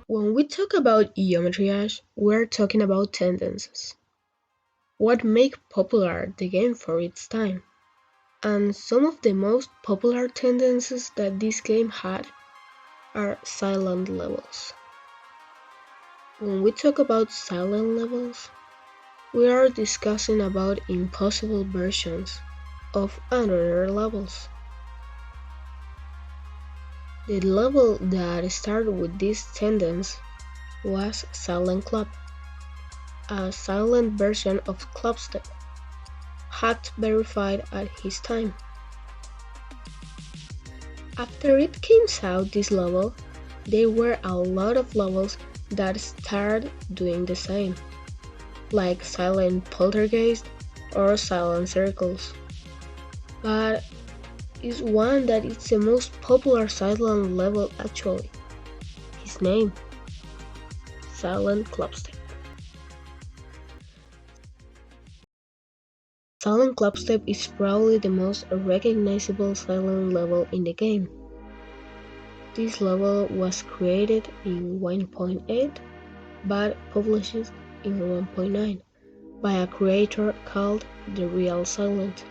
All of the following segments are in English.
When we talk about geometry ash, we're talking about tendencies. What make popular the game for its time. And some of the most popular tendencies that this game had are silent levels. When we talk about silent levels, we are discussing about impossible versions of another levels. The level that started with this tendency was Silent Club, a silent version of Clubstep, hacked verified at his time. After it came out this level, there were a lot of levels that started doing the same, like Silent Poltergeist or Silent Circles. But is one that is the most popular silent level actually. His name, Silent Clubstep. Silent Clubstep is probably the most recognizable silent level in the game. This level was created in 1.8 but published in 1.9 by a creator called The Real Silent.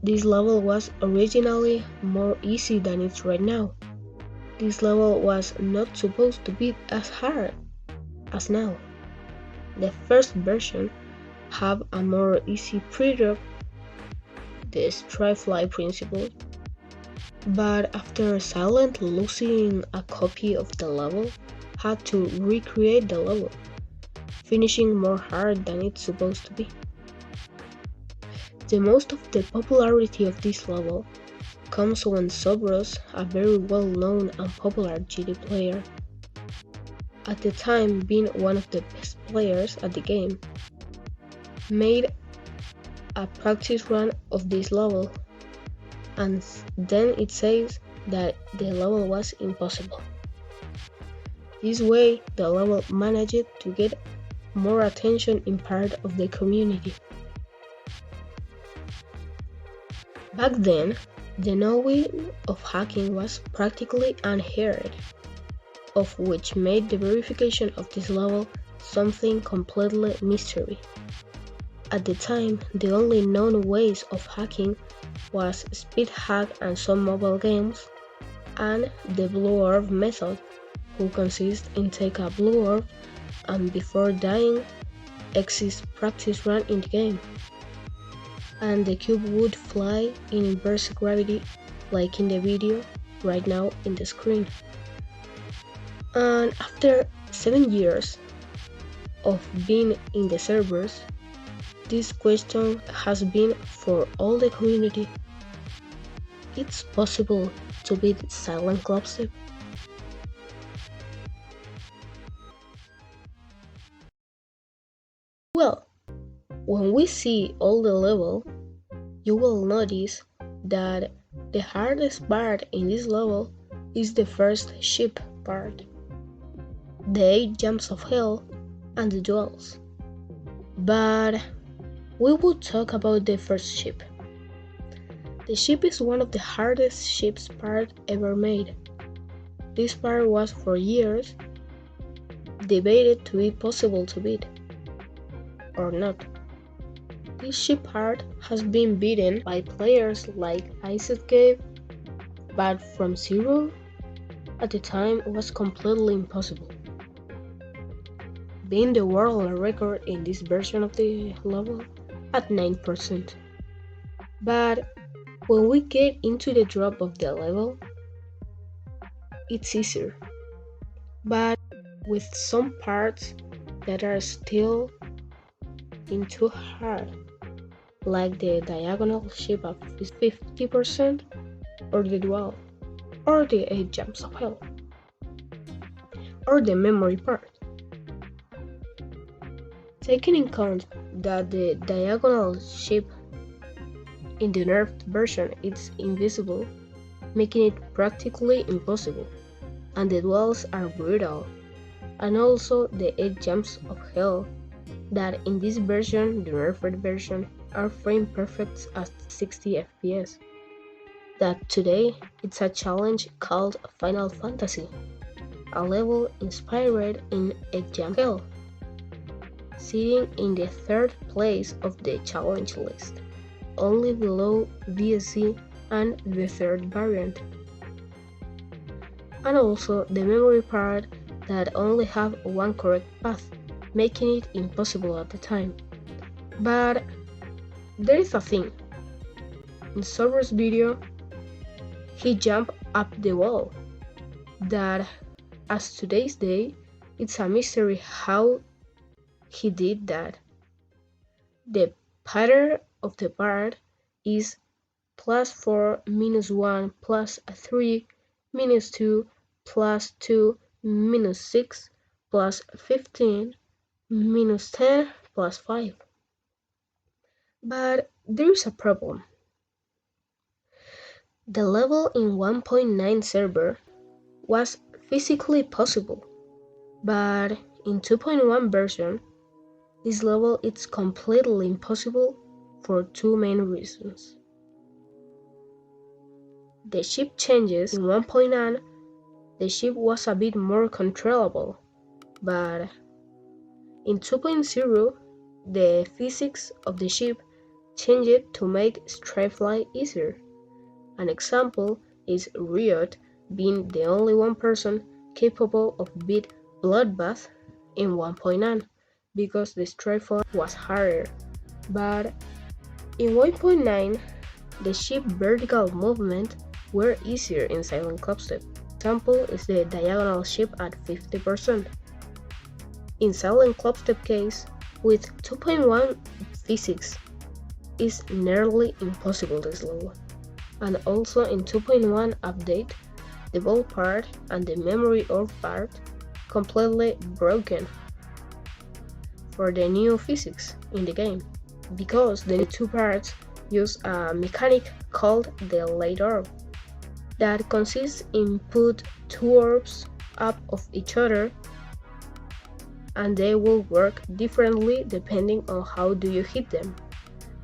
This level was originally more easy than it's right now. This level was not supposed to be as hard as now. The first version had a more easy pre-drop, the Strifefly principle, but after Silent losing a copy of the level, had to recreate the level, finishing more hard than it's supposed to be. The most of the popularity of this level comes when Sobros, a very well-known and popular GD player, at the time being one of the best players at the game, made a practice run of this level, and then it says that the level was impossible. This way, the level managed to get more attention in part of the community. Back then, the knowing of hacking was practically unheard, of which made the verification of this level something completely mystery. At the time, the only known ways of hacking was speed hack and some mobile games, and the blue orb method, which consists in take a blue orb and before dying, exit practice run in the game. And the cube would fly in inverse gravity like in the video right now in the screen. And after 7 years of being in the servers, this question has been for all the community. It's possible to beat Silent Clubstep? Well, when we see all the level, you will notice that the hardest part in this level is the first ship part, the 8 jumps of hell, and the duels. But we will talk about the first ship. The ship is one of the hardest ships part ever made. This part was for years debated to be possible to beat, or not. This ship part has been beaten by players like Isaac Cave, but from zero, at the time was completely impossible, being the world record in this version of the level at 9%. But when we get into the drop of the level, it's easier, but with some parts that are still in too hard, like the diagonal shape of 50%, or the dual, or the 8 jumps of hell, or the memory part. Taking in account that the diagonal shape in the nerfed version is invisible, making it practically impossible, and the duels are brutal, and also the 8 jumps of hell that in this version, the nerfed version, are frame perfect at 60 FPS. That today it's a challenge called Final Fantasy. a level inspired in a jump hell, sitting in the third place of the challenge list, only below VSC and the third variant. And also the memory part that only have one correct path, making it impossible at the time. But there is a thing. In Sober's video, he jumped up the wall. That, as today's day, it's a mystery how he did that. The pattern of the part is +4 -1 +3 -2 +2 -6 +15 -10 +5. But there is a problem. The level in 1.9 server was physically possible, but in 2.1 version, this level is completely impossible for two main reasons. The ship changes in 1.9, the ship was a bit more controllable, but in 2.0, the physics of the ship changed to make strafefly easier. An example is Riot being the only one person capable of beat Bloodbath in 1.9 because the strafefly was harder. But in 1.9, the ship vertical movement were easier in Silent Clubstep. Example is the diagonal ship at 50%. In Silent Clubstep case, with 2.1 physics, is nearly impossible this level. And also in 2.1 update, the ball part and the memory orb part completely broken for the new physics in the game, because the two parts use a mechanic called the light orb that consists in put two orbs up of each other, and they will work differently depending on how do you hit them.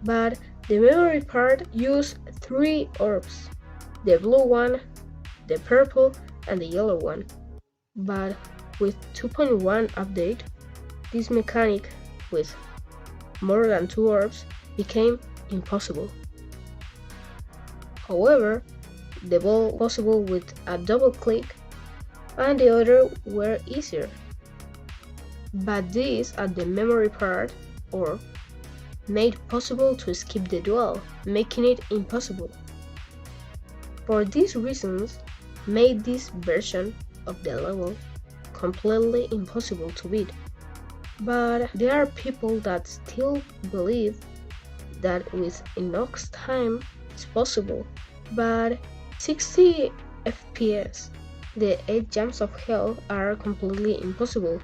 But the memory part use three orbs, the blue one, the purple, and the yellow one. But with 2.1 update, this mechanic with more than two orbs became impossible. However, the ball was possible with a double click, and the other were easier. But this at the memory part, or made possible to skip the duel, making it impossible. For these reasons, made this version of the level completely impossible to beat. But there are people that still believe that with enough time it's possible. But 60 FPS, the 8 jumps of hell are completely impossible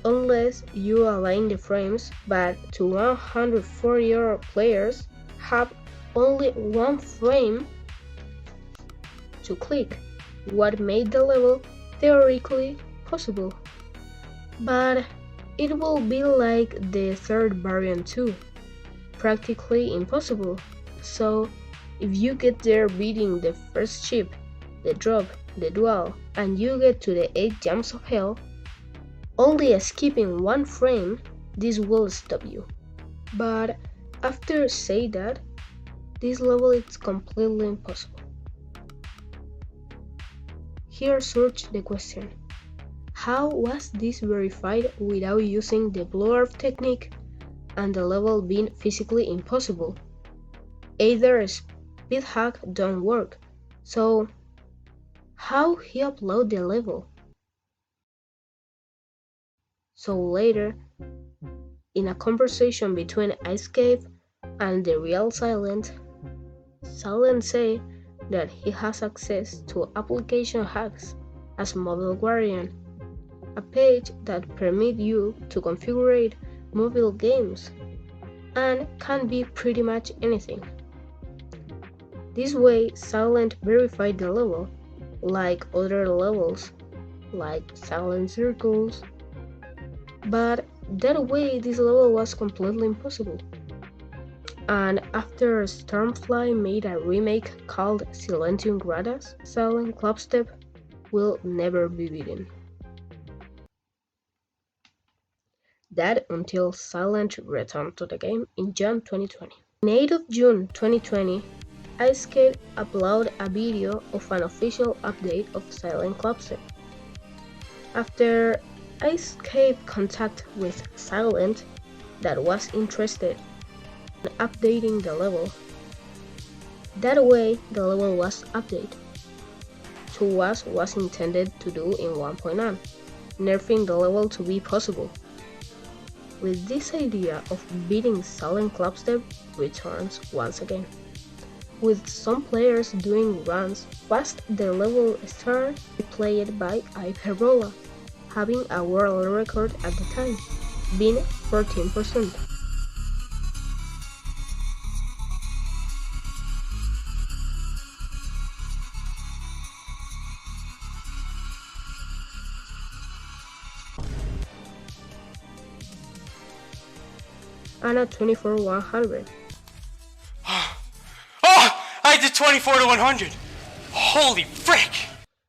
unless you align the frames, but to 140 players have only one frame to click, what made the level theoretically possible. But it will be like the third variant too, practically impossible. So if you get there beating the first ship, the drop, the duel, and you get to the 8 jumps of hell, only skipping one frame, this will stop you. But after say that, this level is completely impossible. Here surge the question, how was this verified without using the blow orb technique and the level being physically impossible? Either speed hack don't work, so how he upload the level? So later, in a conversation between Ice Cave and the real Silent, Silent say that he has access to application hacks as Mobile Guardian, a page that permits you to configure mobile games and can be pretty much anything. This way, Silent verified the level, like other levels, like Silent Circles. But that way, this level was completely impossible. And after Stormfly made a remake called Silentium Gradas, Silent Clubstep will never be beaten. That until Silent returned to the game in June 2020. On 8th of June 2020, Iceskate uploaded a video of an official update of Silent Clubstep. After Iceskate contact with Silent that was interested in updating the level, that way the level was updated to what was intended to do in 1.9, nerfing the level to be possible. With this idea of beating Silent Clubstep returns once again, with some players doing runs past the level start played by Hyperbola, having a world record at the time, being 14%. And at 24-100. Oh! I did 24 to 100! Holy frick!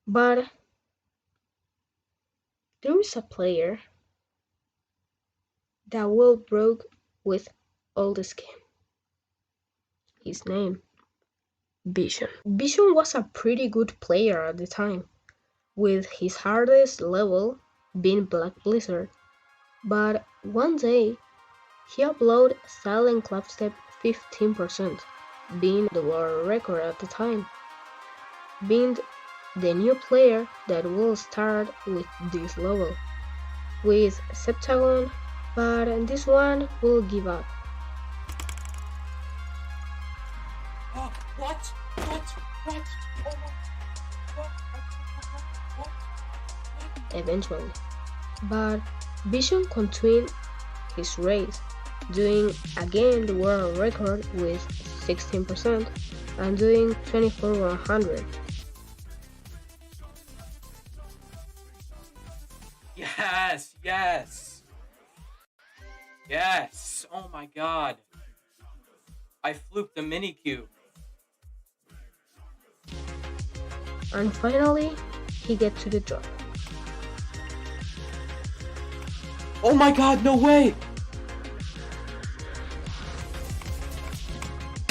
But there is a player that will broke with all the skin. His name, Vision. Vision was a pretty good player at the time, with his hardest level being Black Blizzard. But one day, he uploaded Silent Clubstep 15%, being the world record at the time, being the new player that will start with this level, with Septagon, but this one will give up. Oh, what? What? Oh my... What? Eventually. But Vision continued his race, doing again the world record with 16% and doing 24-100. Yes! Oh my god. I fluked the mini cube. And finally, he gets to the drop. Oh my god, no way!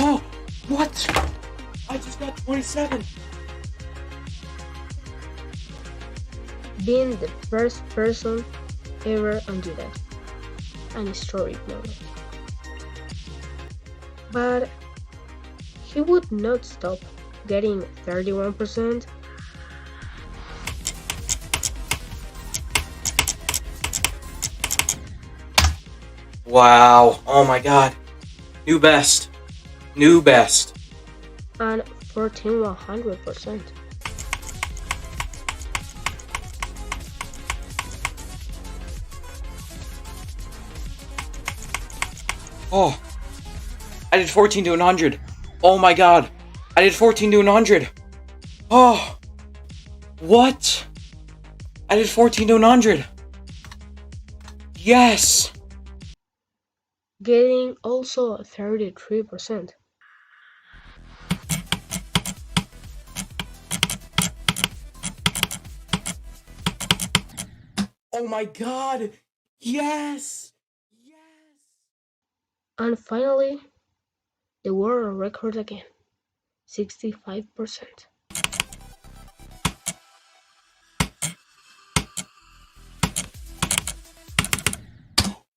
Oh, what? I just got 27. Being the first person ever to do that. An historic moment. But he would not stop, getting 31%. Wow, oh my god. New best. And 14-100%. Oh, I did 14 to 100. Oh my god, I did 14 to 100. Oh, what? I did 14 to 100. Yes. Getting also 33%. Oh my god, yes. And finally, the world record again, 65%.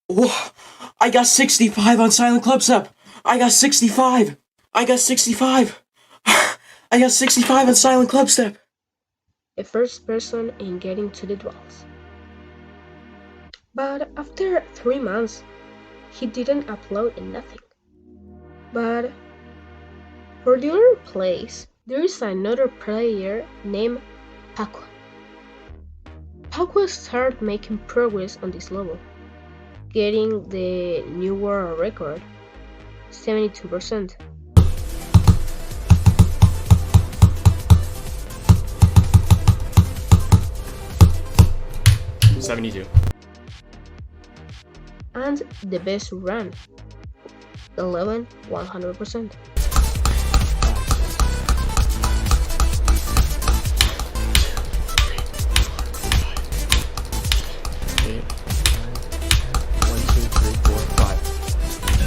Whoa, I got 65 on Silent Clubstep. I got 65 on Silent Clubstep. The first person in getting to the duels. But after 3 months, he didn't upload nothing. But for the other place, there is another player named Paco. Paco started making progress on this level, getting the new world record, 72%. And the best run, 11-100%.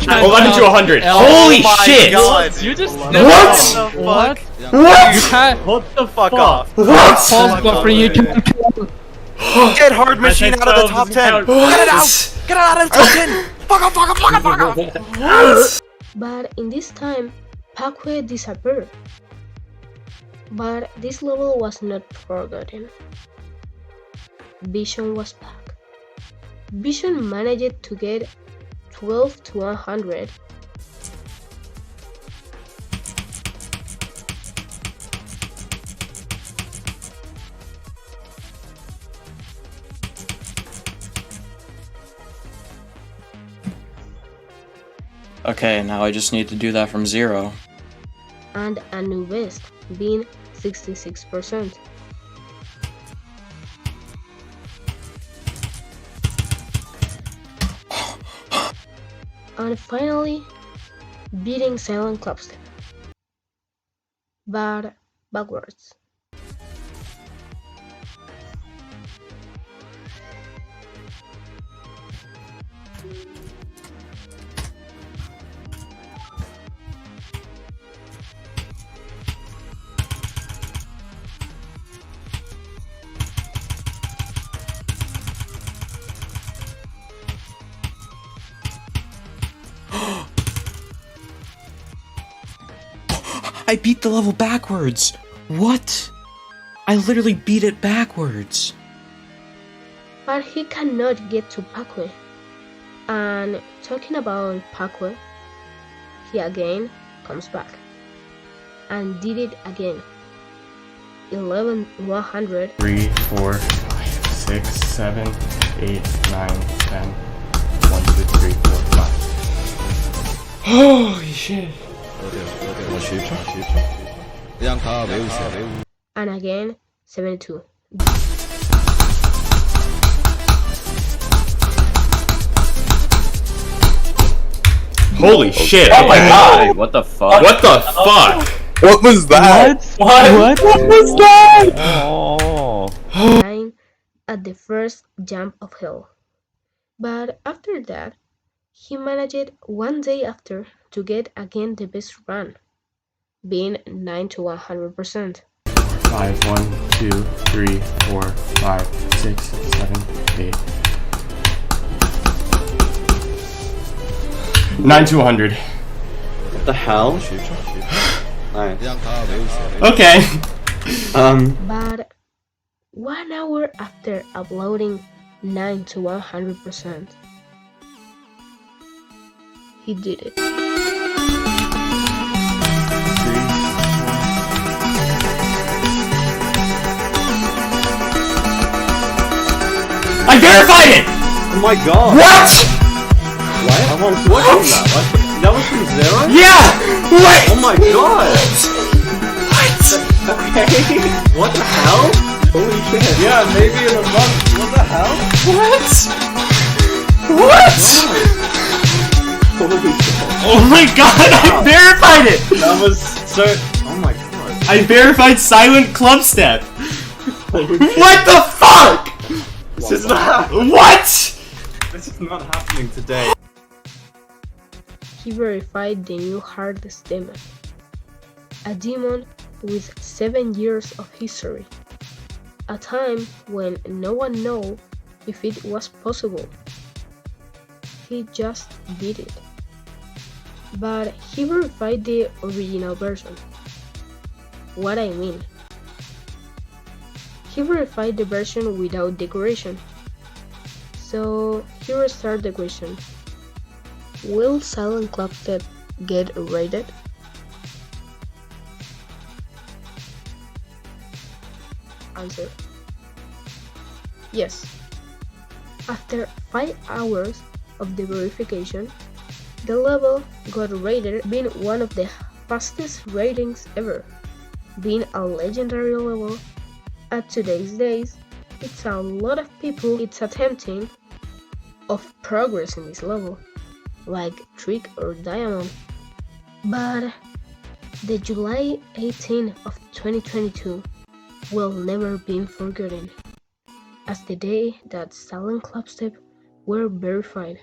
11 to 100. Holy shit! God. You just What? What? What? You can't. What the fuck off? What? Pause buffering. You can't kill. Get Hard Machine out of the top 10. Get it out. Get it out of the top 10. Fuck off, fuck off, fuck off, fuck off. But in this time, Parkway disappeared. But this level was not forgotten. Vision was back. Vision managed to get 12 to 100. Okay, now I just need to do that from 0. And a new best, being 66%. And finally, beating Silent Clubstep. But backwards. I beat the level backwards! What? I literally beat it backwards! But he cannot get to Parkway. And talking about Parkway, he again comes back. And did it again. 11 100. 3, 4, 5, 6, 7, 8, 9, 10, 1, 2, 3, 4, 5. Holy shit! And again 72. Holy shit! Oh my god! What the fuck? What the fuck? What was that? What? What was that? Oh. Dying at the first jump of hell. But after that, he managed one day after to get again the best run, being 9 to 100%. 5, 1, 2, 3, 4, 5, 6, 7, 8. 9 to 100. What the hell? Nice. Okay. But 1 hour after uploading 9 to 100%, he did it. I verified it! Oh my god. What? What? I was watching that. That was from 0? Yeah! What? Oh my god. What? Okay. What the hell? Holy shit. Yeah, maybe in a month. What the hell? What? What? Holy shit. Oh my god, I verified it! That was so... Oh my god. I verified Silent Clubstep! Holy shit. What the fuck?! This is not... What?! This is not happening today. He verified the new hardest demon, a demon with 7 years of history, a time when no one knew if it was possible. He just did it. But he verified the original version. What I mean? He verified the version without decoration. So here starts the question. Will Silent Clubstep get rated? Answer. Yes. After 5 hours of the verification, the level got rated, being one of the fastest ratings ever. Being a legendary level, at today's days, it's a lot of people it's attempting of progress in this level, like Trick or Diamond. But the July 18th of 2022 will never be forgotten as the day that Silent Clubstep were verified,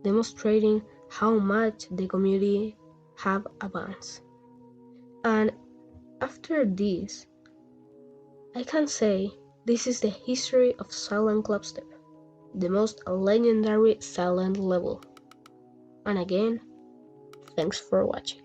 demonstrating how much the community have advanced. And after this, I can say this is the history of Silent Clubstep, the most legendary silent level. And again, thanks for watching.